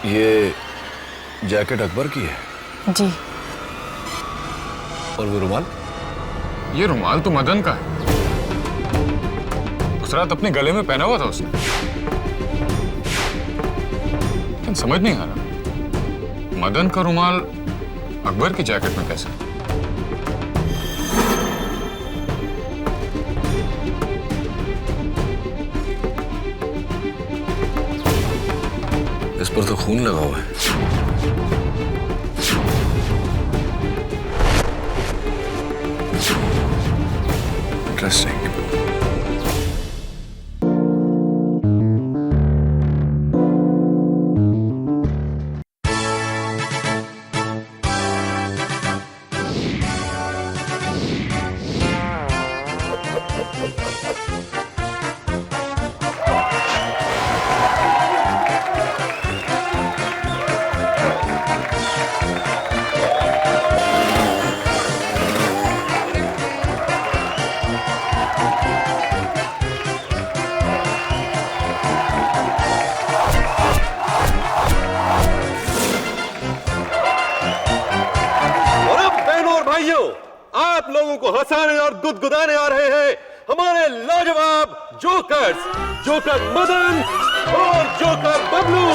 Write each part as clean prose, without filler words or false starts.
ये जैकेट अकबर की है? जी। और वो रुमाल? ये रुमाल तो मदन का है। उस रात अपने गले में पहना हुआ था उसने। लेकिन समझ नहीं आ रहा, मदन का रुमाल अकबर की जैकेट में कैसे? इस पर तो खून लगा हुआ है। इंटरेस्टिंग। आप लोगों को हंसाने और गुदगुदाने आ रहे हैं हमारे लाजवाब जोकर्स, जोकर मदन और जोकर बबलू।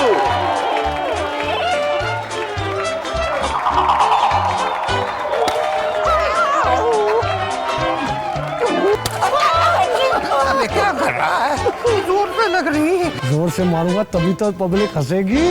क्या कर रहा है? जोर से लग रही है। जोर से मारूंगा तभी तो पब्लिक हंसेगी।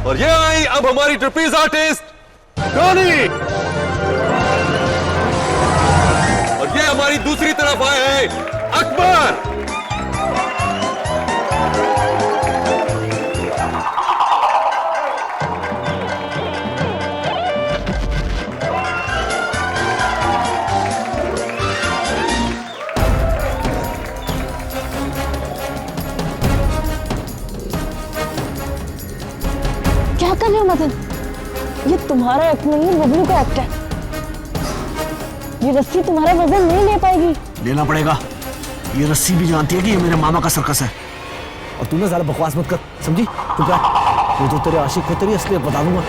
और ये आई अब हमारी ट्रपेज आर्टिस्ट टोनी। और ये हमारी दूसरी तरफ आए हैं अकबर। क्या कर रहे हो मदन? ये तुम्हारा एक्ट नहीं है, बबलू का एक्ट है। ये रस्सी तुम्हारा वजन नहीं ले पाएगी। लेना पड़ेगा। ये रस्सी भी जानती है कि ये मेरे मामा का सर्कस है। और तू ना ज़्यादा बकवास मत कर, समझी? तू क्या? वो जो तेरे आशिक को तेरी असलियत बता दूंगा।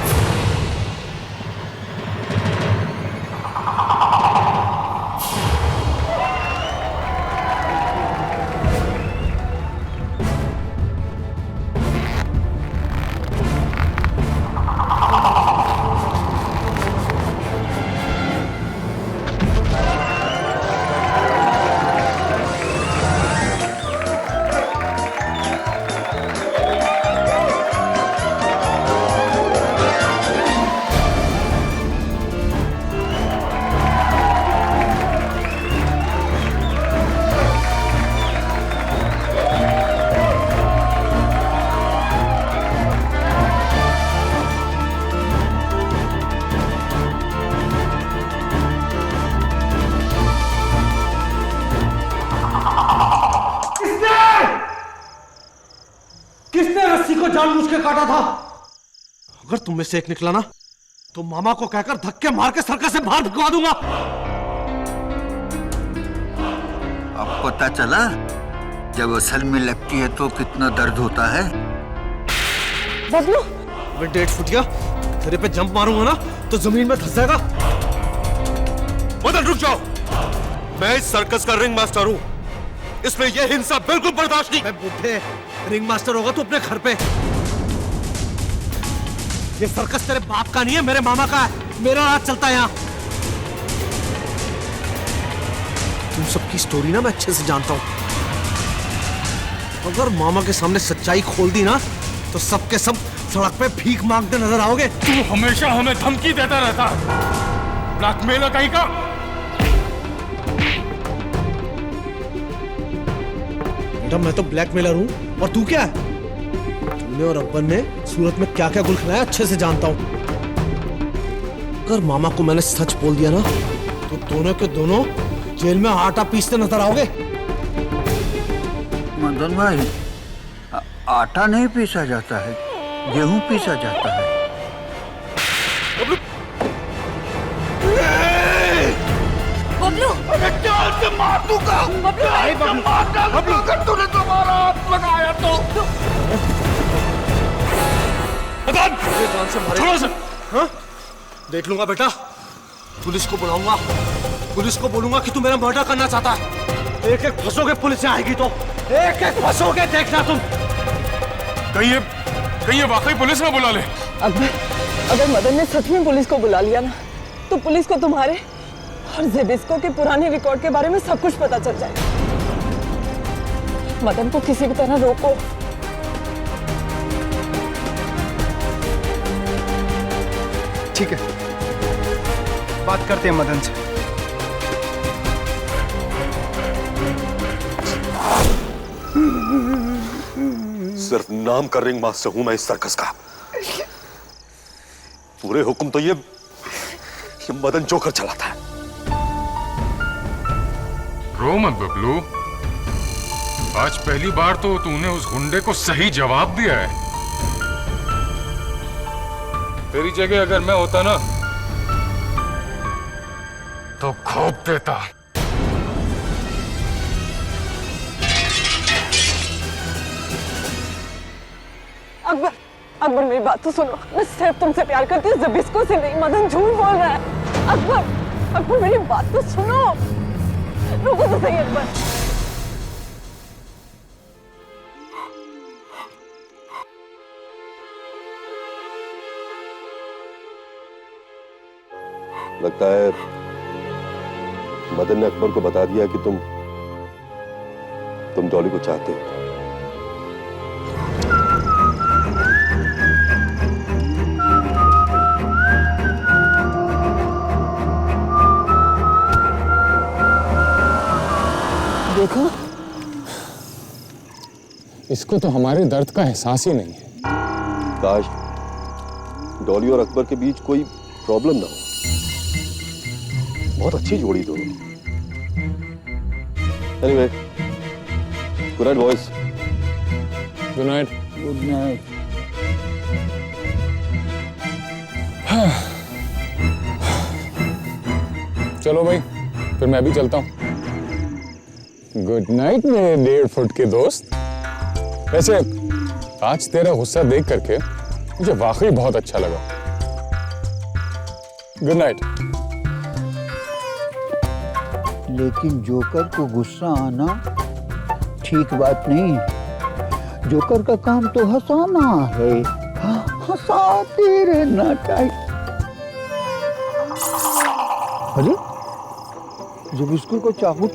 किसने रस्सी को जानबूझ के काटा था? अगर तुम में से एक निकला ना तो मामा को कहकर धक्के मार के सर्कस से बाहर भिजवा दूंगा। अब पता चला जब असल में लगती है तो कितना दर्द होता है। बबलू, मैं 1.5 फुटिया तेरे पे जंप मारूंगा ना तो जमीन में धंस जाएगा। मदन रुक जाओ, मैं इस सर्कस का रिंग मास्टर हूं, इसमें यह हिंसा बिल्कुल बर्दाश्त नहीं। मैं बुढ़े रिंग मास्टर होगा तो अपने घर पे। ये सर्कस तेरे बाप का नहीं है, मेरे मामा का है। मेरा राज चलता है यहाँ। तुम सबकी स्टोरी ना मैं अच्छे से जानता हूं। अगर मामा के सामने सच्चाई खोल दी ना तो सबके सब सड़क पे भीख मांगते नजर आओगे। तू हमेशा हमें धमकी देता रहता, ब्लैकमेलर कहीं का। बेटा मैं तो ब्लैकमेलर हूं और तू क्या है? तूने और अब्बन ने सूरत में क्या क्या गुल खिलाया अच्छे से जानता हूं। अगर मामा को मैंने सच बोल दिया ना तो दोनों के दोनों जेल में आटा पीसते नजर आओगे? मदन भाई, आटा नहीं पीसा जाता है, गेहूं पीसा जाता है। बबलू, अरे चाल से मार दूंगा। बबलू, अगर तूने तुम्हारा हाथ लगाया तो। मदन! छोड़ो सर। हाँ? देख लूंगा बेटा, पुलिस को बुलाऊंगा, पुलिस को बोलूंगा कि तू मेरा मर्डर करना चाहता है। एक एक फंसोगे, पुलिस आएगी तो एक एक फंसोगे, देखना तुम। कहीं ये वाकई पुलिस ना बुला ले। अगर मदन ने सच में पुलिस को बुला लिया ना, तो पुलिस को तुम्हारे और जेबिस्को के पुराने रिकॉर्ड के बारे में सब कुछ पता चल जाएगा। मदन को किसी भी तरह रोको। ठीक है, बात करते हैं मदन से। सिर्फ नाम का रिंग मास्टर हूं मैं इस सर्कस का। पूरे हुक्म तो ये मदन जोकर चलाता है। रो मत बबलू, आज पहली बार तो तूने उस गुंडे को सही जवाब दिया है। तेरी जगह अगर मैं होता ना, तो खोप देता। अकबर मेरी बात तो सुनो। मैं सिर्फ तुमसे प्यार करती हूँ, जेबिस्को से नहीं। मदन झूठ बोल रहा है। अकबर मेरी बात तो सुनो। रुको तो सही अकबर। लगता है मदन ने अकबर को बता दिया कि तुम डॉली को चाहते हो। देखो, इसको तो हमारे दर्द का एहसास ही नहीं है। काश डॉली और अकबर के बीच कोई प्रॉब्लम ना हो। बहुत अच्छी जोड़ी दोनों। Anyway, good night boys. Good night. Good night. चलो भाई, फिर मैं भी चलता हूँ। गुड नाइट मेरे 1.5 फुट के दोस्त। वैसे आज तेरा गुस्सा देख करके मुझे वाकई बहुत अच्छा लगा। Good night. लेकिन जोकर को गुस्सा आना ठीक बात नहीं है। जोकर का काम तो हंसाना है, हंसाते रहना चाहिए। अरे जब इसको को चाकू,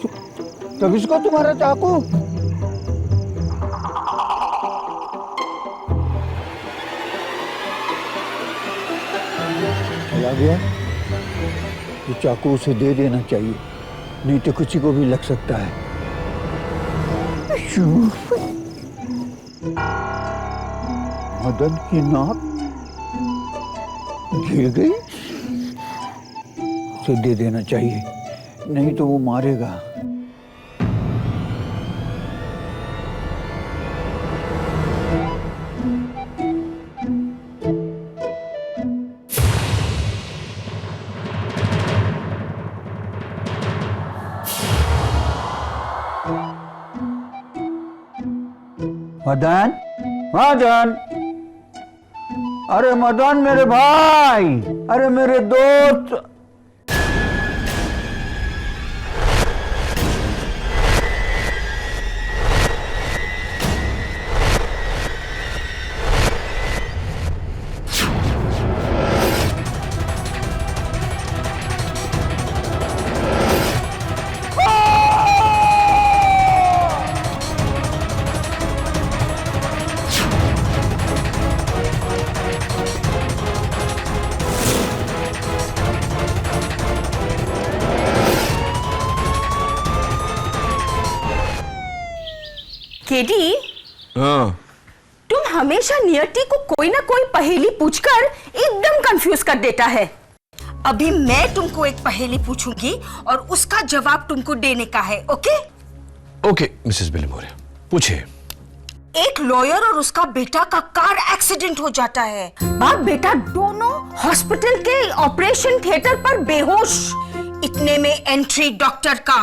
तब इसको तुम्हारा चाकू। चला गया, ये चाकू उसे दे देना चाहिए, नहीं तो किसी को भी लग सकता है। मदन की नाक गिर गई, उसे दे देना चाहिए, नहीं तो वो मारेगा। मदन, मदन, अरे मदन मेरे भाई, अरे मेरे दोस्त। केडी, हाँ, तुम हमेशा नियति को कोई ना कोई पहेली पूछकर एकदम कंफ्यूज कर देता है। अभी मैं तुमको एक पहेली पूछूंगी और उसका जवाब तुमको देने का है, ओके? ओके मिसेस बिलीमोरिया, पूछिए। एक लॉयर और उसका बेटा का कार एक्सीडेंट हो जाता है। बाप बेटा दोनों हॉस्पिटल के ऑपरेशन थिएटर पर बेहोश। इतने में एंट्री डॉक्टर का,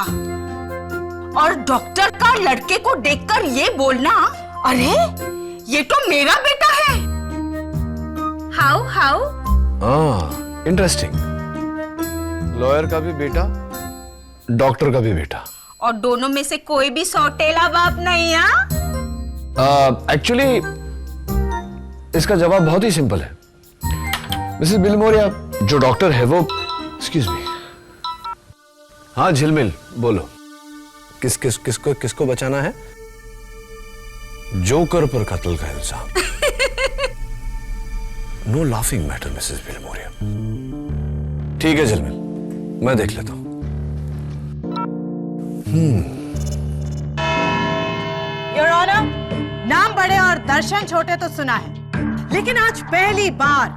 और डॉक्टर का लड़के को देखकर ये बोलना, अरे ये तो मेरा बेटा है। How interesting. लॉयर का भी बेटा, डॉक्टर का भी बेटा, और दोनों में से कोई भी सौतेला बाप नहीं है। एक्चुअली इसका जवाब बहुत ही सिंपल है मिसेस बिलीमोरिया। जो डॉक्टर है वो, एक्सक्यूज मी, हाँ झिलमिल बोलो, किसको बचाना है? जोकर पर कत्ल का इल्जाम। No laughing matter Mrs Bilimoria. ठीक है झिलमिल, मैं देख लेता हूं। योर ऑनर, नाम बड़े और दर्शन छोटे तो सुना है, लेकिन आज पहली बार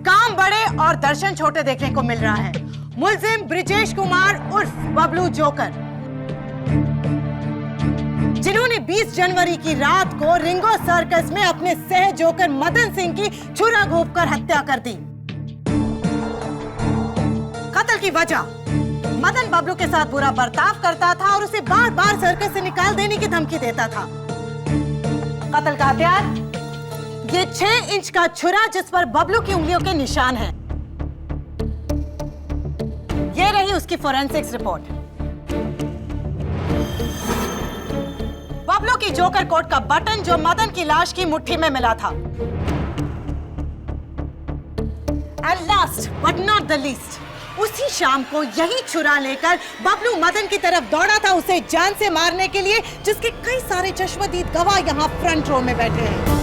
काम बड़े और दर्शन छोटे देखने को मिल रहा है। मुलजिम ब्रिजेश कुमार उर्फ बबलू जोकर, जिन्होंने 20 जनवरी की रात को रिंगो सर्कस में अपने सह जोकर मदन सिंह की छुरा घोंपकर हत्या कर दी। कत्ल की वजह, मदन बबलू के साथ बुरा बर्ताव करता था और उसे बार बार सर्कस से निकाल देने की धमकी देता था। कत्ल का हथियार, ये 6 इंच का छुरा जिस पर बबलू की उंगलियों के निशान हैं। ये रही उसकी फोरेंसिक्स रिपोर्ट। बबलू की जोकर कोट का बटन जो मदन की लाश की मुट्ठी में मिला था। And last but not the least, उसी शाम को यही छुरा लेकर बबलू मदन की तरफ दौड़ा था उसे जान से मारने के लिए, जिसके कई सारे चश्मदीद गवाह यहाँ फ्रंट रो में बैठे हैं।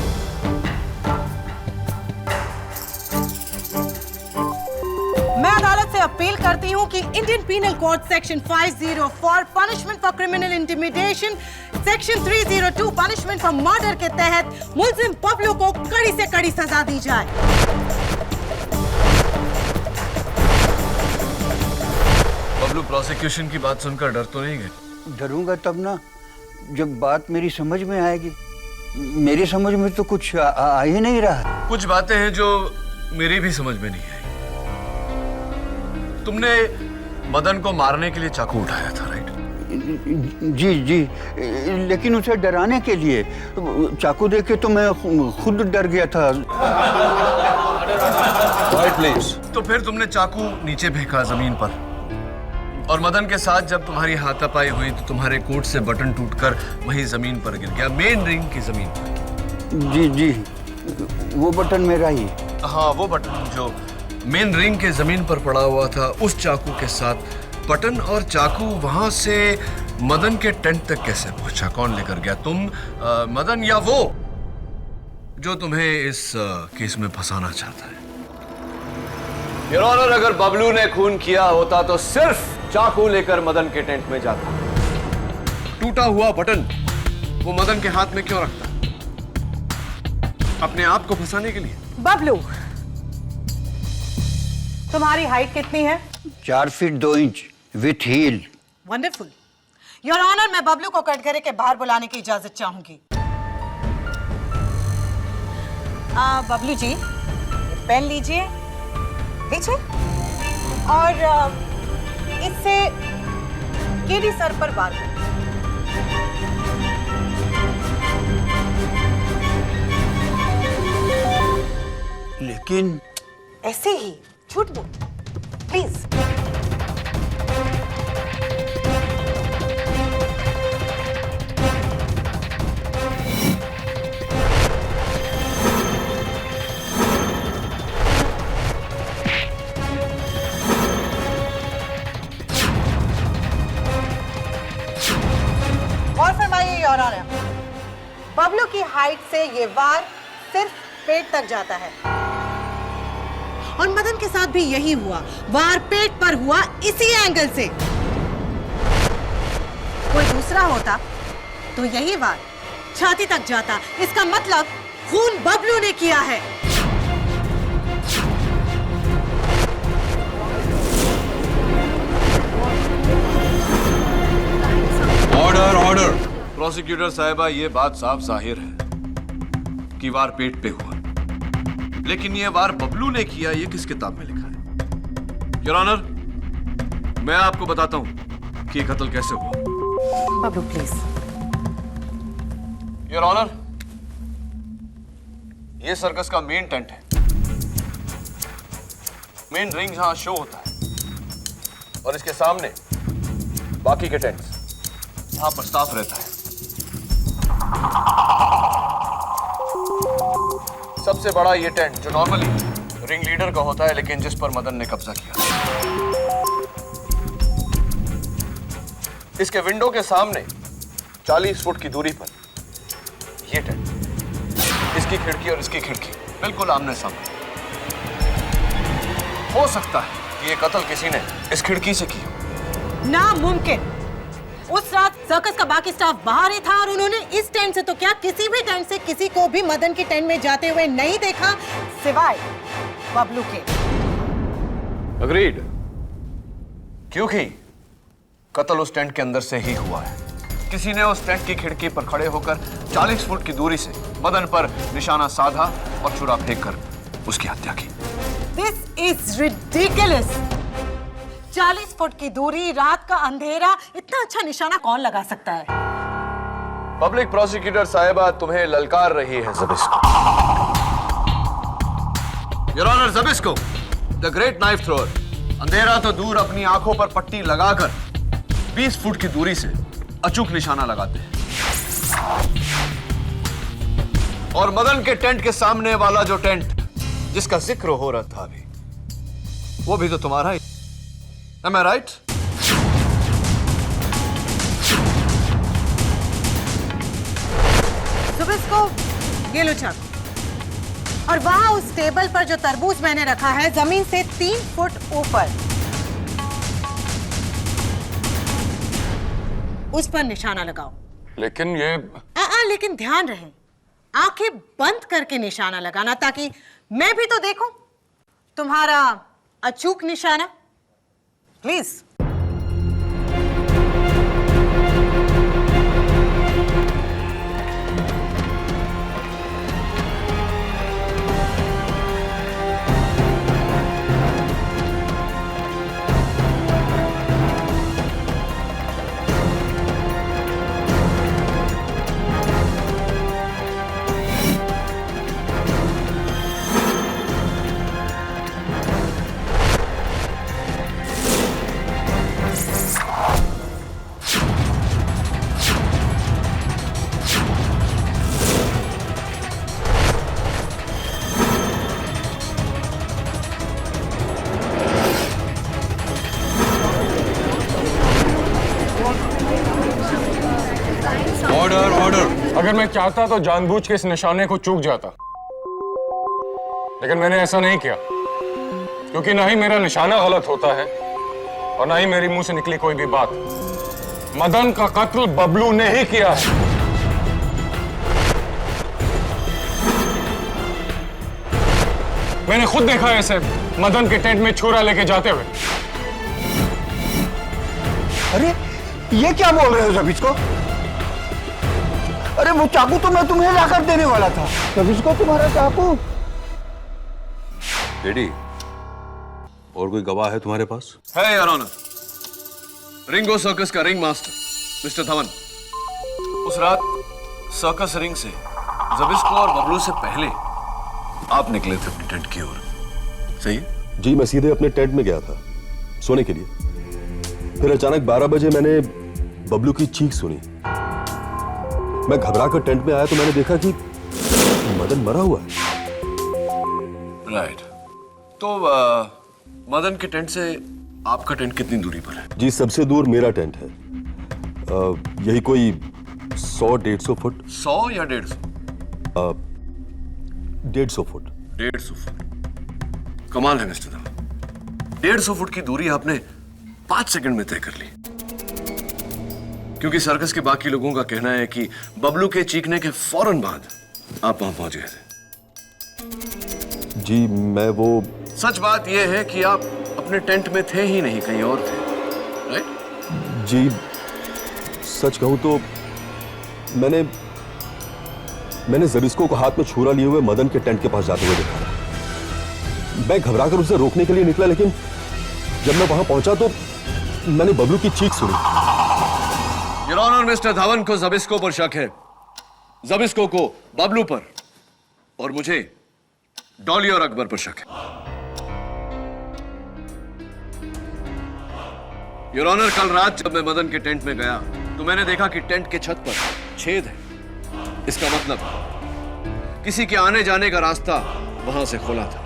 मैं अदालत से अपील करती हूँ कि Indian penal code section 504 punishment for criminal intimidation, section 302 punishment for murder के तहत मुलजिम बबलू को कड़ी से कड़ी सजा दी जाए। बबलू प्रोसिक्यूशन की बात सुनकर डर तो नहीं गए? डरूंगा तब ना जब बात मेरी समझ में आएगी। मेरी समझ में तो कुछ आ ही नहीं रहा। कुछ बातें हैं जो मेरी भी समझ में नहीं आई। तुमने मदन को मारने के लिए चाकू उठाया था, राइट? जी जी, लेकिन उसे डराने के लिए। चाकू देख के तो मैं खुद डर गया था। Right please. तो फिर तुमने चाकू नीचे फेंका जमीन पर, और मदन के साथ जब तुम्हारी हाथापाई हुई तो तुम्हारे कोट से बटन टूटकर वही जमीन पर गिर गया, मेन रिंग की जमीन पर। जी जी, वो बटन मेरा ही। हाँ, वो बटन जो मेन रिंग के जमीन पर पड़ा हुआ था, उस चाकू के साथ बटन और चाकू वहां से मदन के टेंट तक कैसे पहुंचा? कौन लेकर गया? तुम, मदन, या वो जो तुम्हें इस केस में फंसाना चाहता है? योर ऑनर, अगर बबलू ने खून किया होता तो सिर्फ चाकू लेकर मदन के टेंट में जाता। टूटा हुआ बटन वो मदन के हाथ में क्यों रखता? अपने आप को फंसाने के लिए। बबलू, तुम्हारी हाइट कितनी है? 4 feet 2 inch with heel. Wonderful. Your honour, मैं बबलू को कटघरे के बाहर बुलाने की इजाजत चाहूंगी। बबलू जी, पेन लीजिए, लीजिए, और इससे केडी सर पर वार करें। लेकिन ऐसे ही झूठ बोल, प्लीज। और फरमाइए योर ऑनर, बबलू की हाइट से ये वार सिर्फ पेट तक जाता है, और मदन के साथ भी यही हुआ। वार पेट पर हुआ इसी एंगल से। कोई दूसरा होता तो यही वार छाती तक जाता। इसका मतलब खून बबलू ने किया है। प्रोसिक्यूटर साहिबा, ये बात साफ जाहिर है कि वार पेट पे हुआ, लेकिन ये वार बबलू ने किया, ये किस किताब में लिखा है? योर ऑनर, मैं आपको बताता हूं कि ये कत्ल कैसे हुआ। बबलू प्लीज। योर ऑनर, ये सर्कस का मेन टेंट है, मेन रिंग जहां शो होता है, और इसके सामने बाकी के टेंट्स जहां पर स्टाफ रहता है। सबसे बड़ा ये टेंट जो नॉर्मली रिंग लीडर का होता है, लेकिन जिस पर मदन ने कब्जा किया। इसके विंडो के सामने 40 फुट की दूरी पर ये टेंट, इसकी खिड़की और इसकी खिड़की बिल्कुल आमने सामने। हो सकता है कि ये कत्ल किसी ने इस खिड़की से किया। नामुमकिन। उस रात सर्कस का बाकी स्टाफ बाहर ही था और उन्होंने इस टेंट से तो क्या किसी भी टेंट से किसी को भी मदन की टेंट में जाते हुए नहीं देखा, सिवाय बबलू के। अग्रीड, क्योंकि कत्ल उस टेंट के अंदर से ही हुआ है। किसी ने उस टेंट की खिड़की पर खड़े होकर 40 फुट की दूरी से मदन पर निशाना साधा और छुरा फेंककर उसकी हत्या की। This is ridiculous. 40 फुट की दूरी, रात का अंधेरा, इतना अच्छा निशाना कौन लगा सकता है? पब्लिक प्रोसिक्यूटर साहिबा तुम्हें ललकार रही है Zbyszko. Your honour, Zbyszko the great knife thrower अंधेरा तो दूर, अपनी आंखों पर पट्टी लगाकर 20 फुट की दूरी से अचूक निशाना लगाते हैं। और मदन के टेंट के सामने वाला जो टेंट जिसका जिक्र हो रहा था अभी, वो भी तो तुम्हारा ही। Am I right? ज़बिस्को, ये लो चाकू। और वहां उस टेबल पर जो तरबूज मैंने रखा है, जमीन से 3 फुट ऊपर, उस पर निशाना लगाओ। लेकिन ये लेकिन ध्यान रहे, आंखें बंद करके निशाना लगाना, ताकि मैं भी तो देखूं तुम्हारा अचूक निशाना। प्लीज। अगर मैं चाहता तो जानबूझ के इस निशाने को चूक जाता, लेकिन मैंने ऐसा नहीं किया, क्योंकि ना ही मेरा निशाना गलत होता है और ना ही मेरे मुंह से निकली कोई भी बात। मदन का कत्ल बबलू ने ही किया है। मैंने खुद देखा ऐसे मदन के टेंट में छुरा लेके जाते हुए। अरे ये क्या बोल रहे हो ज़बिस्को? अरे वो चाकू तो मैं तुम्हें लाकर देने वाला था। ज़बिस्को, तुम्हारा चाकू। डैडी, और कोई गवाह है तुम्हारे पास? है योर ऑनर, रिंगो सर्कस का रिंग मास्टर मिस्टर धवन। उस रात सर्कस रिंग से ज़बिस्को और बबलू से पहले आप निकले थे अपनी टेंट की ओर, सही है? जी, मैं सीधे अपने टेंट में गया था सोने के लिए। फिर अचानक 12 बजे मैंने बबलू की चीख सुनी। मैं घबरा कर टेंट में आया तो मैंने देखा कि मदन मरा हुआ है। राइट। तो मदन के टेंट से आपका टेंट कितनी दूरी पर है? जी, सबसे दूर मेरा टेंट है। यही कोई 100-150 फुट। 100 या 150? 150 फुट। 150 फुट। कमाल है मिस्टर धवन, 150 फुट की दूरी आपने 5 सेकंड में तय कर ली। क्योंकि सर्कस के बाकी लोगों का कहना है कि बबलू के चीखने के फौरन बाद आप वहां पहुंच गए थे। जी, मैं वो। सच बात यह है कि आप अपने टेंट में थे ही नहीं, कहीं और थे, राइट? जी, सच कहूं तो मैंने जबिस्को को हाथ में छुरा लिए हुए मदन के टेंट के पास जाते हुए देखा। मैं घबराकर उसे रोकने के लिए निकला, लेकिन जब मैं वहां पहुंचा तो मैंने बबलू की चीख सुनी। योर ऑनर, मिस्टर धवन को जबिस्को पर शक है, जबिस्को को बबलू पर, और मुझे डॉली और अकबर पर शक है। योर ऑनर, कल रात जब मैं मदन के टेंट में गया तो मैंने देखा कि टेंट के छत पर छेद है। इसका मतलब किसी के आने जाने का रास्ता वहां से खोला था।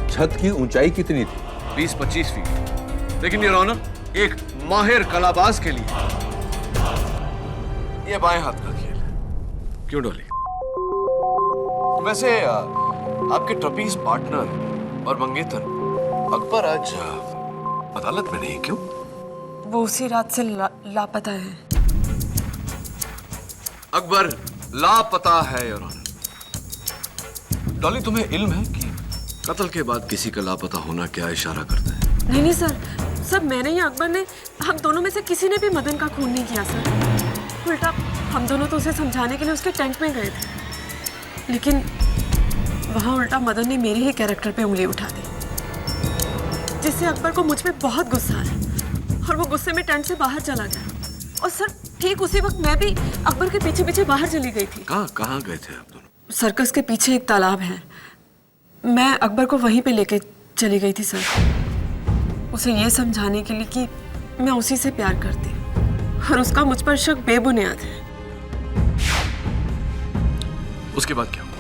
छत की ऊंचाई कितनी थी? 20-25 फीट। लेकिन योर ऑनर, एक माहिर कलाबाज के लिए यह बाएं हाथ का खेल है। क्यों डॉली? वैसे आपके ट्रपीज पार्टनर और मंगेतर अकबर आज अदालत में नहीं, क्यों? वो उसी रात से लापता है। अकबर लापता है योर ऑनर। डॉली, तुम्हें इल्म है कि कत्ल के बाद किसी का लापता होना क्या इशारा करता है? नहीं सर, सब मैंने या अकबर ने, हम दोनों में से किसी ने भी मदन का खून नहीं किया सर। उल्टा हम दोनों तो उसे समझाने के लिए उसके टेंट में गए थे, लेकिन वहां उल्टा मदन ने मेरे ही कैरेक्टर पे उंगली उठा दी, जिससे अकबर को मुझ पे बहुत गुस्सा आया और वो गुस्से में टेंट से बाहर चला गया। और सर, ठीक उसी वक्त मैं भी अकबर के पीछे पीछे बाहर चली गई थी। कहाँ गए थे आप दोनों? सर्कस के पीछे एक तालाब है, मैं अकबर को वहीं पे लेके चली गई थी सर, उसे ये समझाने के लिए कि मैं उसी से प्यार करती हूँ और उसका मुझ पर शक बेबुनियाद है। उसके बाद क्या हुआ?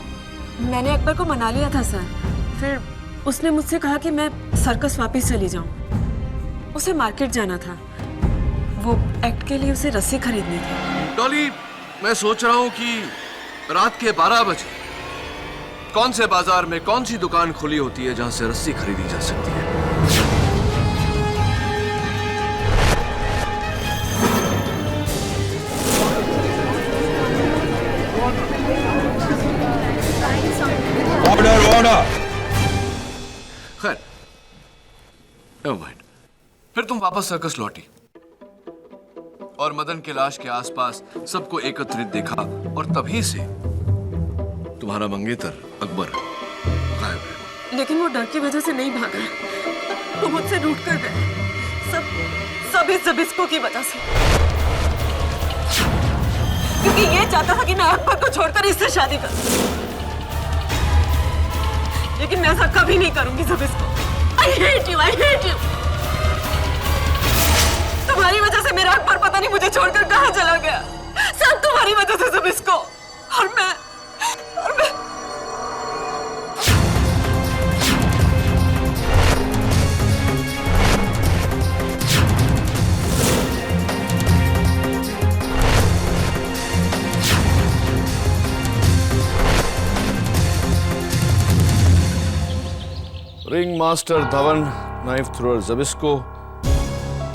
मैंने अकबर को मना लिया था सर, फिर उसने मुझसे कहा कि मैं सर्कस वापस चली जाऊं। उसे मार्केट जाना था, वो एक्ट के लिए उसे रस्सी खरीदनी थी। डॉली, मैं सोच रहा हूं कि रात के 12 बजे कौन से बाजार में कौन सी दुकान खुली होती है जहां से रस्सी खरीदी जा सकती है। खैर, नेवर माइंड। फिर तुम वापस सर्कस लौटी और मदन के लाश के आसपास सबको एकत्रित देखा, और तभी से तुम्हारा मंगेतर अकबर गायब है। लेकिन वो डर की वजह से नहीं भागा, वो मुझसे रूठ कर गए। सब इस जबिस्को की वजह से, क्योंकि ये चाहता था कि मैं अकबर को छोड़कर इससे शादी करूं, लेकिन मैं ऐसा कभी नहीं करूंगी जबिस्को। I hate you, I hate you। तुम्हारी वजह से मेरा अकबर पता नहीं मुझे छोड़कर कहां चला गया, सब तुम्हारी वजह से जबिस्को। और मैं ring master Dhawan, knife thrower Zbyszko,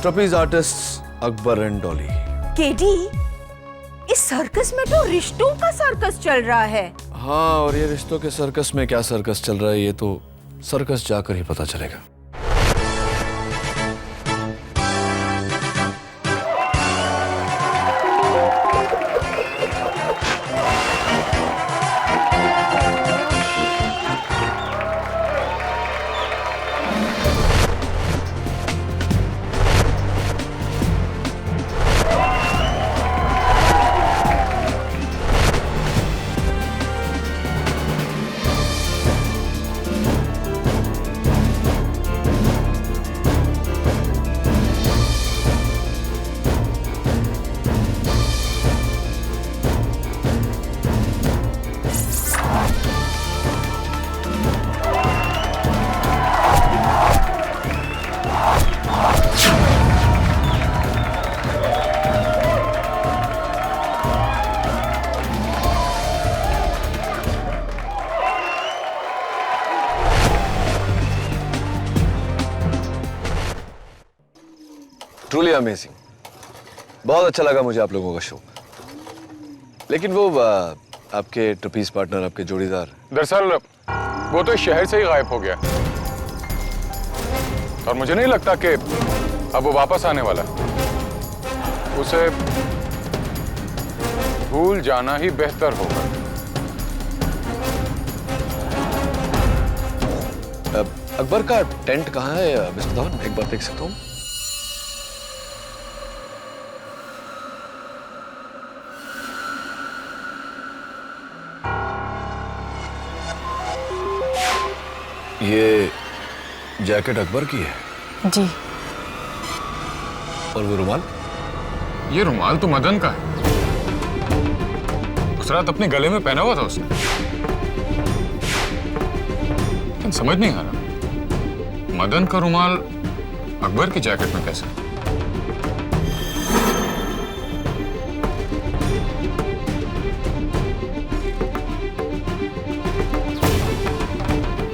trapeze artist Akbar and Dolly. KD, इस सर्कस में तो रिश्तों का सर्कस चल रहा है। हाँ, और ये रिश्तों के सर्कस में क्या सर्कस चल रहा है ये तो सर्कस जाकर ही पता चलेगा। ट्रूली अमेजिंग, बहुत अच्छा लगा मुझे आप लोगों का शो। लेकिन वो आपके ट्रपीज पार्टनर, आपके जोड़ीदार, दरअसल वो तो इस शहर से ही गायब हो गया और मुझे नहीं लगता कि अब वो वापस आने वाला। भूल जाना ही बेहतर होगा। अकबर का टेंट कहाँ है मिस्टर धवन, एक बार देख सकता हूँ? ये जैकेट अकबर की है जी। और वो रुमाल? ये रुमाल तो मदन का है, उस रात अपने गले में पहना हुआ था उसने। लेकिन समझ नहीं आ रहा, मदन का रुमाल अकबर की जैकेट में कैसे?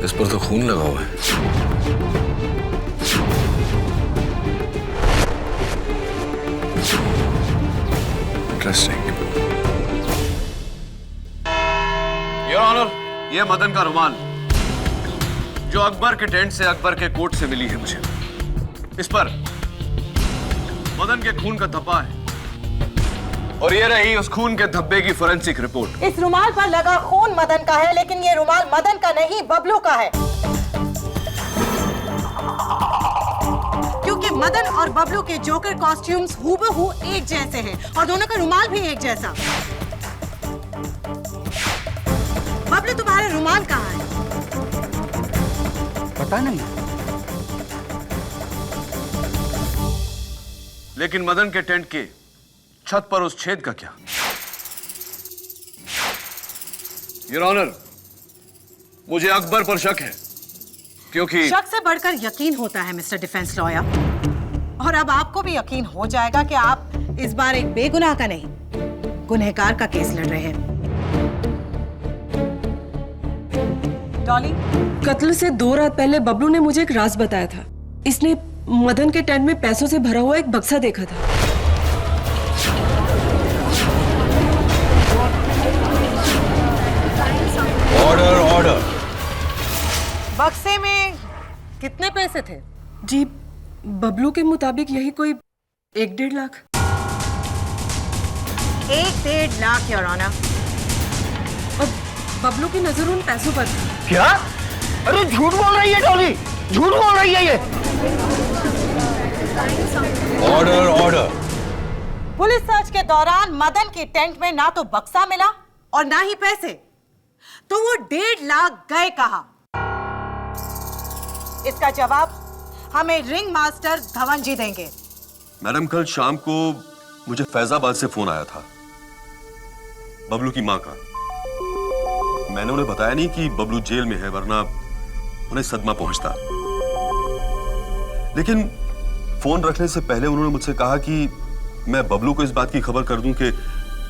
इस पर तो खून लगा हुआ है। इंटरेस्टिंग। योर ऑनर, ये मदन का रुमाल जो अकबर के टेंट से अकबर के कोट से मिली है मुझे। इस पर मदन के खून का धब्बा है और ये रही उस खून के धब्बे की फोरेंसिक रिपोर्ट। इस रुमाल पर लगा खून मदन का है, लेकिन ये रुमाल मदन का नहीं बबलू का है, क्योंकि मदन और बबलू के जोकर कॉस्ट्यूम्स हूबहू एक जैसे हैं और दोनों का रुमाल भी एक जैसा। बबलू, तुम्हारा रुमाल कहाँ है? पता नहीं। लेकिन मदन के टेंट के छत पर उस छेद का क्या? योर ऑनर, मुझे अकबर पर शक है, क्योंकि शक से बढ़कर यकीन होता है मिस्टर डिफेंस लॉयर, और अब आपको भी यकीन हो जाएगा कि आप इस बार एक बेगुनाह का नहीं, गुनहगार का केस लड़ रहे हैं। डॉली, कत्ल से 2 रात पहले बबलू ने मुझे एक राज बताया था। इसने मदन के टेंट में पैसों से भरा हुआ एक बक्सा देखा था। Order order. बक्से में कितने पैसे थे? जी, बबलू के मुताबिक यही कोई 1-1.5 लाख। 1-1.5 lakh your honour. और बबलू की नजर उन पैसों पर थी। क्या? अरे झूठ बोल रही है डॉली, झूठ बोल रही है ये। Order order. पुलिस सर्च के दौरान मदन के टेंट में ना तो बक्सा मिला और ना ही पैसे, तो वो 1.5 लाख गए कहां? इसका जवाब हमें रिंग मास्टर धवन जी देंगे। मैडम, कल शाम को मुझे फैजाबाद से फोन आया था बबलू की मां का। मैंने उन्हें बताया नहीं कि बबलू जेल में है, वरना उन्हें सदमा पहुंचता। लेकिन फोन रखने से पहले उन्होंने मुझसे कहा कि मैं बबलू को इस बात की खबर कर दूं कि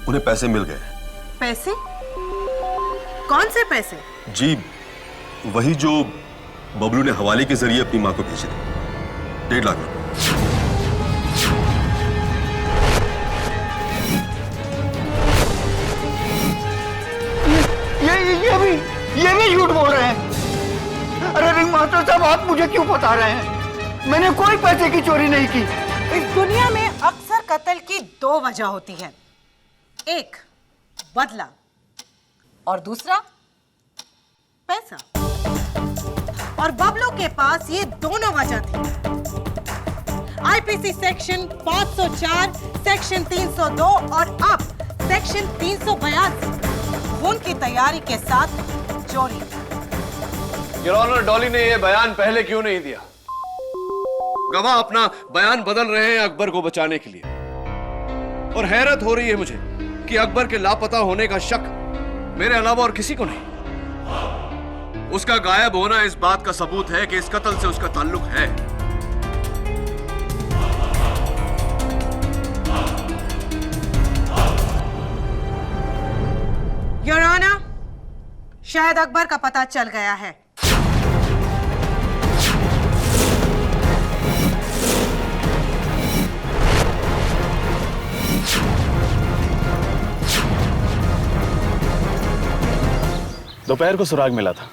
उन्हें पैसे मिल गए। पैसे? कौन से पैसे? जी, वही जो बबलू ने हवाले के जरिए अपनी मां को भेजे थे, 1.5 लाख रुपए। ये भी झूठ बोल रहे हैं। अरे रिंग मास्टर साहब, आप मुझे क्यों बता रहे हैं? मैंने कोई पैसे की चोरी नहीं की। इस दुनिया में अक्सर कत्ल की 2 वजह होती है, एक बदला और दूसरा पैसा। और बबलू के पास ये दोनों वजह थी। आईपीसी सेक्शन 504, सेक्शन 302 और अब सेक्शन 382 खून की तैयारी के साथ चोरी। योर ऑनर, डॉली ने यह बयान पहले क्यों नहीं दिया? गवाह अपना बयान बदल रहे हैं अकबर को बचाने के लिए, और हैरत हो रही है मुझे कि अकबर के लापता होने का शक मेरे अलावा और किसी को नहीं। उसका गायब होना इस बात का सबूत है कि इस कत्ल से उसका ताल्लुक है। योर ऑनर, शायद अकबर का पता चल गया है। दोपहर को सुराग मिला था,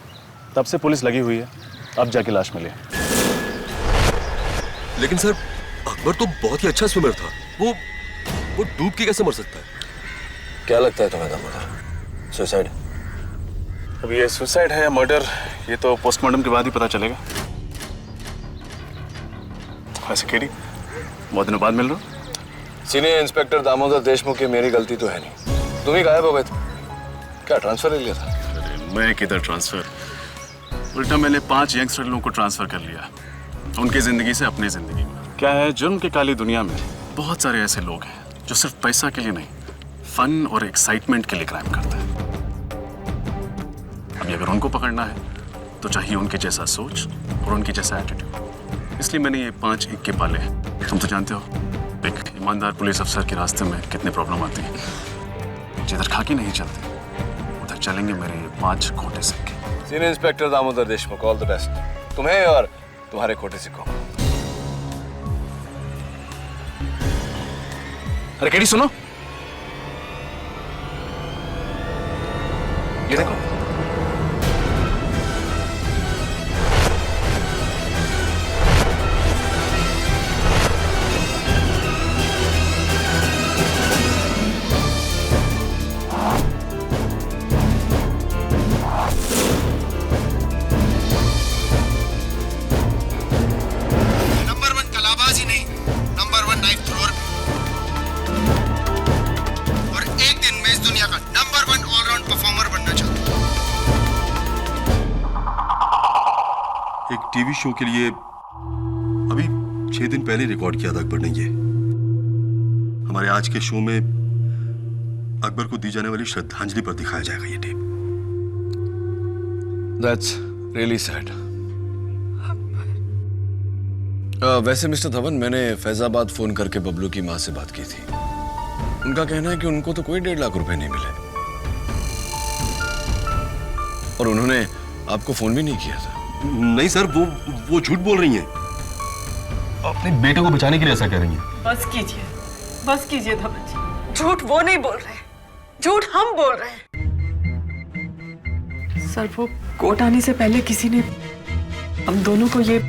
तब से पुलिस लगी हुई है, अब जाके लाश मिली। लेकिन सर, अकबर तो बहुत ही अच्छा स्विमर था। वो डूब के कैसे मर सकता है? क्या लगता है तुम्हें दामोदर? सुसाइड? अब ये सुसाइड है या मर्डर, ये तो पोस्टमार्टम के बाद ही पता चलेगा। वैसे केडी, बहुत दिनों बाद मिल रहा हूँ। सीनियर इंस्पेक्टर दामोदर देशमुख की मेरी गलती तो है नहीं, तुम ही गायब हो गए थे। क्या ट्रांसफर ले लिया था? मैं किधर ट्रांसफर, उल्टा मैंने 5 यंगस्टर लोगों को ट्रांसफर कर लिया, उनकी जिंदगी से अपनी जिंदगी में। क्या है, जुर्म की काली दुनिया में बहुत सारे ऐसे लोग हैं जो सिर्फ पैसा के लिए नहीं, फन और एक्साइटमेंट के लिए क्राइम करते हैं। अभी अगर उनको पकड़ना है तो चाहिए उनके जैसा सोच और उनके जैसा एटीट्यूड। इसलिए मैंने ये 5 इक्के पाले हैं। तुम तो जानते हो एक ईमानदार पुलिस अफसर के रास्ते में कितने प्रॉब्लम आती है। जिधर खाकी नहीं चलती उधर चलेंगे मेरे ये 5 खोटे सिक्के। Senior inspector Damodar Deshmukh, all the best तुम्हें और तुम्हारे खोटे सिक्कों को। अरे केडी सुनो, ये देखो। नंबर 1 कलाबाज ही नहीं, नंबर 1 नाइफ थ्रोअर भी। और एक दिन मैं इस दुनिया का नंबर 1 ऑलराउंड परफॉर्मर बनना चाहता हूँ। एक टीवी शो के लिए अभी 6 दिन पहले रिकॉर्ड किया था अकबर ने ये। हमारे आज के शो में अकबर को दी जाने वाली श्रद्धांजलि पर दिखाया जाएगा ये टेप। That's really sad. वैसे मिस्टर धवन, मैंने फैजाबाद फोन करके बबलू की माँ से बात की थी। उनका कहना है कि उनको तो कोई 1.5 लाख रुपए नहीं मिले और उन्होंने आपको फोन भी नहीं किया था। नहीं सर, वो झूठ बोल रही हैं। अपने बेटे को बचाने के लिए ऐसा कह रही हैं। बस कीजिए धवन जी। झूठ वो नहीं बोल रहे, झूठ हम बोल रहे हैं। सर, वो कोर्ट आने से पहले किसी ने हम दोनों को ये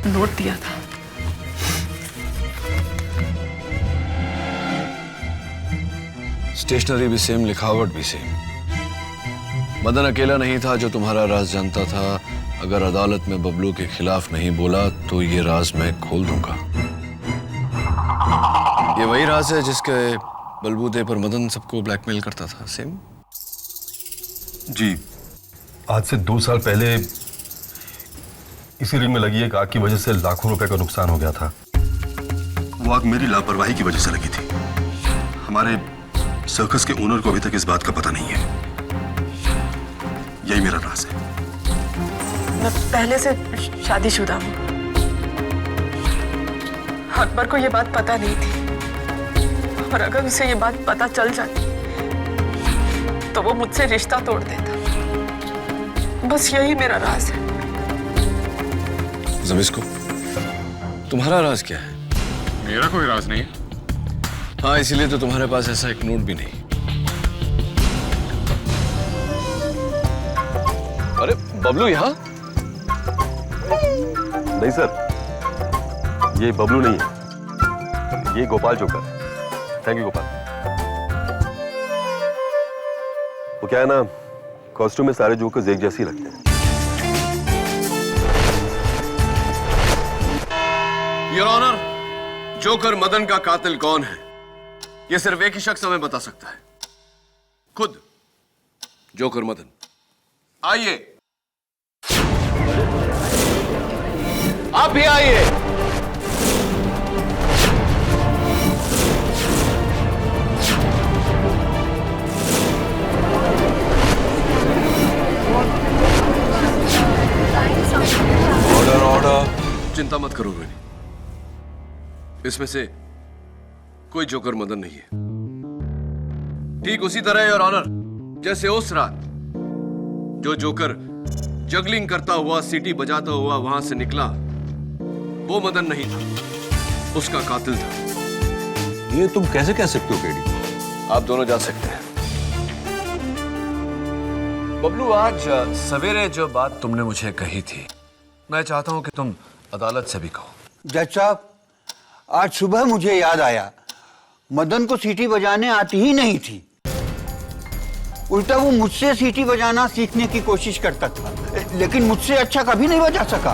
नोट दिया था। स्टेशनरी भी सेम, लिखावट भी सेम। मदन अकेला नहीं था जो तुम्हारा राज जानता था। अगर अदालत में बबलू के खिलाफ नहीं बोला तो ये राज मैं खोल दूंगा। ये वही राज है जिसके बलबूते पर मदन सबको ब्लैकमेल करता था। सेम? जी, आज से 2 साल पहले इसी रिंग में लगी एक आग की वजह से लाखों रुपए का नुकसान हो गया था। वो आग मेरी लापरवाही की वजह से लगी थी। हमारे सर्कस के ओनर को अभी तक इस बात का पता नहीं है। यही मेरा राज है। मैं पहले से शादीशुदा हूँ। अकबर को ये बात पता नहीं थी और अगर उसे ये बात पता चल जाती तो वो मुझसे रिश्ता तोड़ देता। बस यही मेरा राज है। जबिस्को, तुम्हारा राज क्या है? मेरा कोई राज नहीं है। हाँ, इसीलिए तो तुम्हारे पास ऐसा एक नोट भी नहीं। अरे बबलू यहाँ? नहीं सर, ये बबलू नहीं है, ये गोपाल जोकर है। Thank you Gopal. वो क्या है ना, कॉस्ट्यूम में सारे जोकर्स एक जैसे ही लगते हैं। योर ऑनर, जोकर मदन का कातिल कौन है ये सिर्फ एक ही शख्स हमें बता सकता है, खुद जोकर मदन। आइए, आप भी आइए। Order order. चिंता मत करो रोहिणी, इसमें से कोई जोकर मदन नहीं है। ठीक उसी तरह योर ऑनर, जैसे उस रात जो जोकर जगलिंग करता हुआ, सीटी बजाता हुआ वहां से निकला, वो मदन नहीं था, उसका कातिल था। ये तुम कैसे कह सकते हो केडी? आप दोनों जा सकते हैं। बबलू, आज सवेरे जो बात तुमने मुझे कही थी, मैं चाहता हूं कि तुम अदालत से भी कहो। जज साहब, आज सुबह मुझे याद आया, मदन को सीटी बजाने आती ही नहीं थी। उल्टा वो मुझसे सीटी बजाना सीखने की कोशिश करता था, लेकिन मुझसे अच्छा कभी नहीं बजा सका।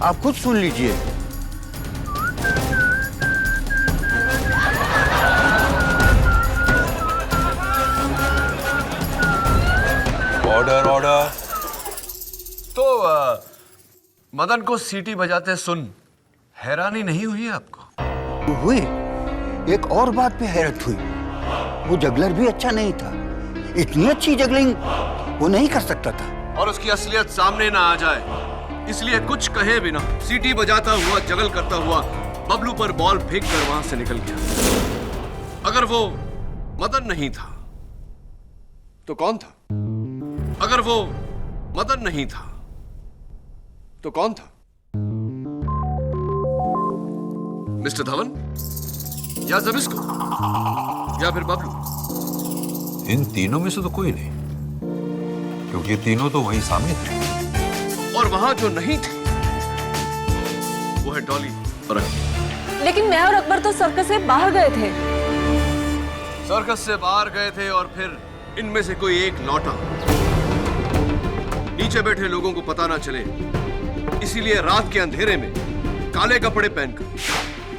आप खुद सुन लीजिए। Order order. तो मदन को सीटी बजाते सुन हैरानी नहीं हुई आपको? हुई। एक और बात पे हैरत हुई, वो जगलर भी अच्छा नहीं था। इतनी अच्छी जगलिंग वो नहीं कर सकता था। और उसकी असलियत सामने ना आ जाए इसलिए कुछ कहे बिना सीटी बजाता हुआ जगल करता हुआ बबलू पर बॉल फेंक कर वहां से निकल गया। अगर वो मदन नहीं था तो कौन था? अगर वो मदन नहीं था तो कौन था? मिस्टर धवन या जबिस्को या फिर बबलू? इन तीनों में से तो कोई नहीं, क्योंकि ये तीनों तो वहीं सामने थे। और वहां जो नहीं थे वो है डॉली और अकबर। लेकिन मैं और अकबर तो सर्कस से बाहर गए थे। सर्कस से बाहर गए थे और फिर इनमें से कोई एक लौटा। नीचे बैठे लोगों को पता ना चले इसीलिए रात के अंधेरे में काले कपड़े पहनकर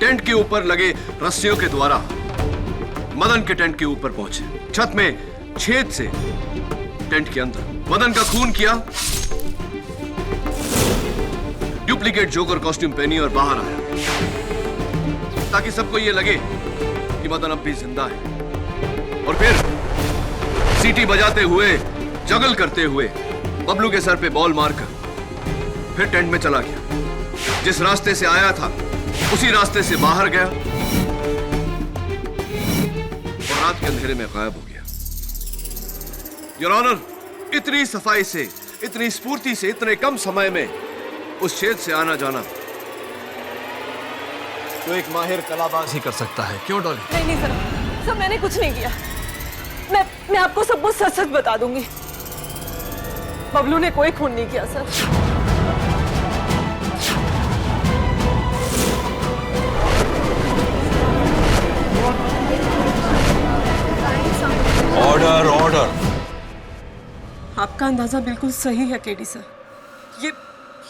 टेंट के ऊपर लगे रस्सियों के द्वारा मदन के टेंट के ऊपर पहुंचे। छत में छेद से टेंट के अंदर मदन का खून किया, डुप्लीकेट जोकर कॉस्ट्यूम पहनी और बाहर आया ताकि सबको यह लगे कि मदन अब भी जिंदा है। और फिर सीटी बजाते हुए जगल करते हुए बबलू के सर पे बॉल मारकर फिर टेंट में चला गया। जिस रास्ते से आया था उसी रास्ते से बाहर गया और रात के अंधेरे में गायब हो गया। योर ऑनर, इतनी सफाई से, इतनी स्फूर्ति से, इतने कम समय में उस छेद से आना जाना तो एक माहिर कलाबाज ही कर सकता है। क्यों डॉली? नहीं नहीं सर, सर मैंने कुछ नहीं किया। मैं आपको सब कुछ सच सच बता दूंगी। बबलू ने कोई खून नहीं किया सर। Order order. आपका अंदाजा बिल्कुल सही है केडी सर।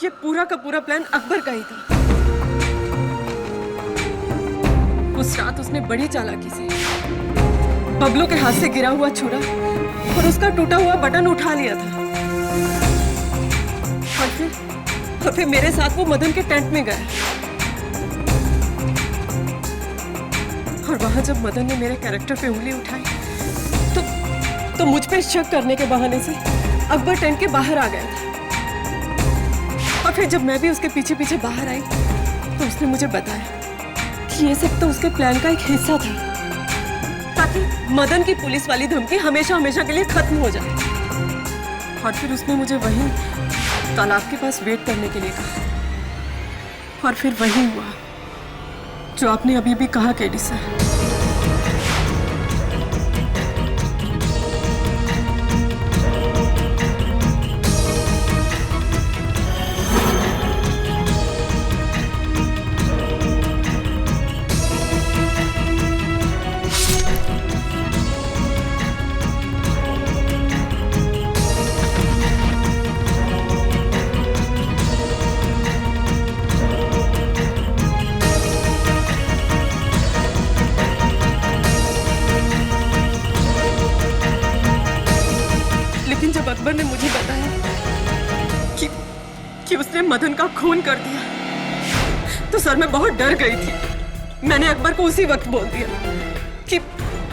ये पूरा का पूरा प्लान अकबर का ही था। उस रात उसने बड़ी चालाकी से बबलू के हाथ से गिरा हुआ छुरा और उसका टूटा हुआ बटन उठा लिया था और फिर मेरे साथ वो मदन के टेंट में गया। और वहां जब मदन ने मेरे कैरेक्टर पे उंगली उठाई तो मुझ पे शक करने के बहाने से अकबर टेंट के बाहर आ गया था। और फिर जब मैं भी उसके पीछे पीछे बाहर आई तो उसने मुझे बताया कि ये सब तो उसके प्लान का एक हिस्सा था ताकि मदन की पुलिस वाली धमकी हमेशा हमेशा के लिए खत्म हो जाए। और फिर उसने मुझे वहीं तालाब के पास वेट करने के लिए कहा। और फिर वही हुआ जो आपने अभी भी कहा केडी सर। लेकिन जब अकबर ने मुझे बताया कि उसने मदन का खून कर दिया तो सर मैं बहुत डर गई थी। मैंने अकबर को उसी वक्त बोल दिया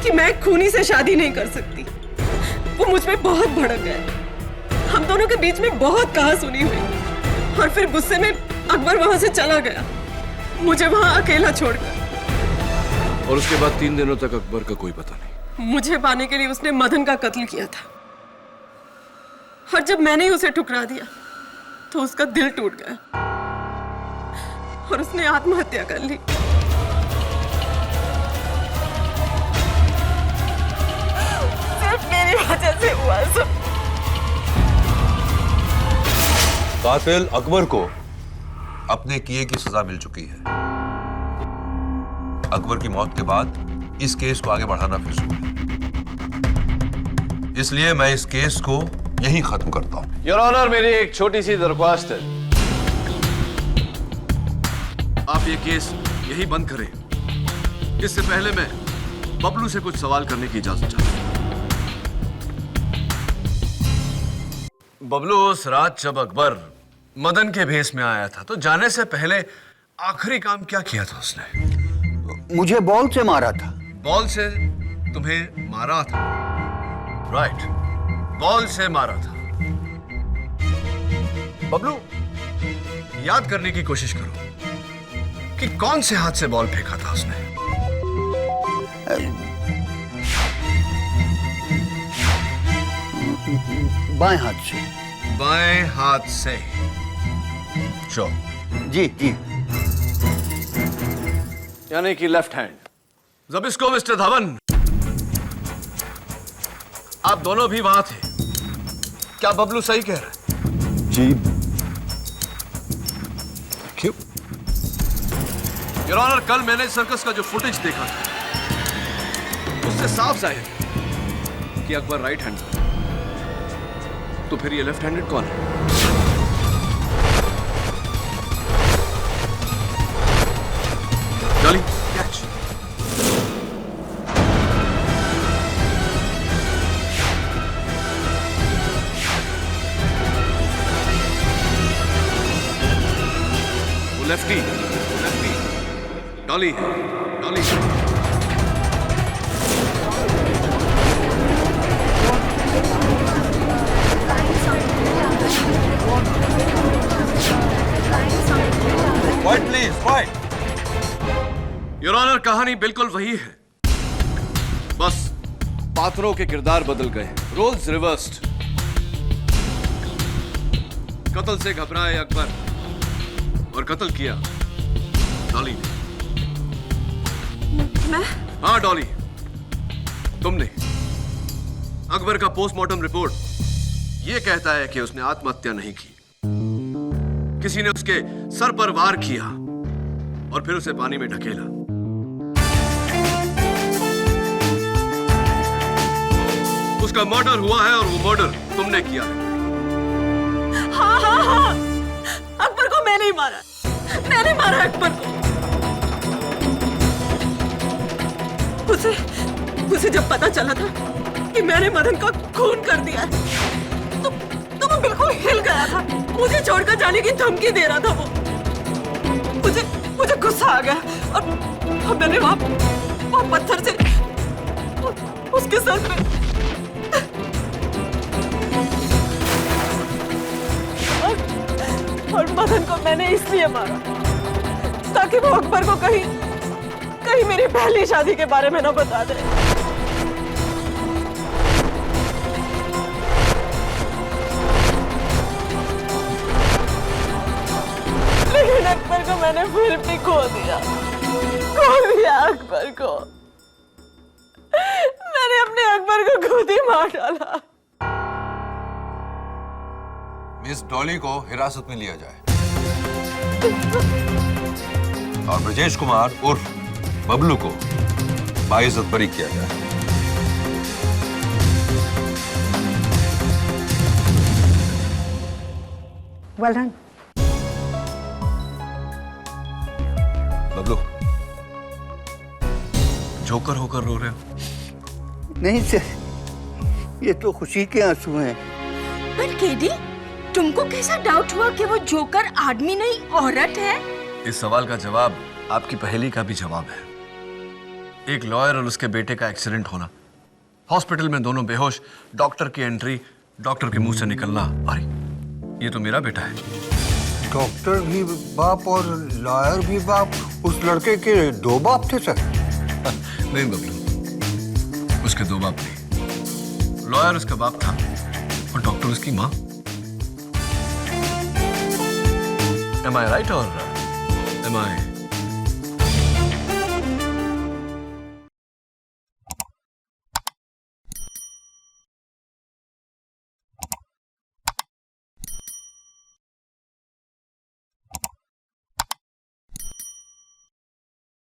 कि मैं खूनी से शादी नहीं कर सकती। वो मुझ पे बहुत भड़क गया। हम दोनों के बीच में बहुत कहा सुनी हुई और फिर गुस्से में अकबर वहां से चला गया, मुझे वहां अकेला छोड़कर। और उसके बाद 3 दिनों तक अकबर का कोई पता नहीं। मुझे पाने के लिए उसने मदन का कत्ल किया था और जब मैंने उसे ठुकरा दिया तो उसका दिल टूट गया और उसने आत्महत्या कर ली। सिर्फ मेरी वजह से हुआ सब। कातिल अकबर को अपने किए की सजा मिल चुकी है। अकबर की मौत के बाद इस केस को आगे बढ़ाना फिर शुरू है। इसलिए मैं इस केस को यहीं खत्म करता हूं। योर ऑनर, मेरी एक छोटी सी दरख्वास्त है। आप ये केस यही बंद करें। इससे पहले मैं बबलू से कुछ सवाल करने की इजाजत चाहता हूं। बबलू, उस रात जब अकबर मदन के भेस में आया था तो जाने से पहले आखिरी काम क्या किया था उसने? मुझे बॉल से मारा था। बॉल से तुम्हें मारा था? राइट, बॉल से मारा था। बबलू, याद करने की कोशिश करो कि कौन से हाथ से बॉल फेंका था उसने। बाएं हाथ से। बाएं हाथ से। शो। जी जी। यानी कि लेफ्ट हैंड। जबिस्को मिस्टर धवन, आप दोनों भी वहां थे। क्या बबलू सही कह रहा है? जी। क्यों? योर ऑनर, कल मैंने सर्कस का जो फुटेज देखा था उससे साफ जाहिर है कि अकबर राइट हैंड, तो फिर ये लेफ्ट हैंडेड कौन है? Dolly, catch. वो lefty, Dolly, Dolly. Quiet, please, quiet. Your honour, कहानी बिल्कुल वही है, बस पात्रों के किरदार बदल गए, रोल्स रिवर्स्ड। कत्ल से घबराए अकबर और कत्ल किया डॉली ने। मैं? हाँ डॉली, तुमने। अकबर का पोस्टमार्टम रिपोर्ट यह कहता है कि उसने आत्महत्या नहीं की, किसी ने उसके सर पर वार किया और फिर उसे पानी में ढकेला। उसका मर्डर हुआ है और वो मर्डर तुमने किया है। हाँ हाँ हाँ, अकबर को मैंने ही मारा। मैंने मारा अकबर को। उसे जब पता चला था कि मैंने मदन का खून कर दिया है, तो वो बिल्कुल हिल गया था। मुझे छोड़कर जाने की धमकी दे रहा था वो। मुझे गुस्सा आ गया और मैंने वहां पत्थर से उसके सर पे। और मदन को मैंने इसलिए मारा ताकि वो अकबर को कहीं मेरी पहली शादी के बारे में ना बता दे। लेकिन अकबर को मैंने फिर भी खो दिया अकबर को। मैंने अपने अकबर को खुद ही मार डाला। मिस डॉली को हिरासत में लिया जाए और ब्रजेश कुमार उर्फ बबलू को बाइज्जत बरी किया जाए। Well done. बबलू, जोकर होकर रो रहे हो? नहीं सर, ये तो खुशी के आंसू हैं। पर केडी, तुमको कैसा डाउट हुआ कि वो जोकर आदमी नहीं औरत है? इस सवाल का जवाब आपकी पहेली का भी जवाब है। एक लॉयर और उसके बेटे का एक्सीडेंट होना, हॉस्पिटल में दोनों बेहोश, डॉक्टर की एंट्री, डॉक्टर के मुंह से निकलना, अरे ये तो मेरा बेटा है। डॉक्टर भी बाप और लॉयर भी बाप? उस लड़के के दो बाप थे सर? नहीं बबलू, उसके दो बाप नहीं। लॉयर उसका बाप था और डॉक्टर उसकी माँ। Am I right or am I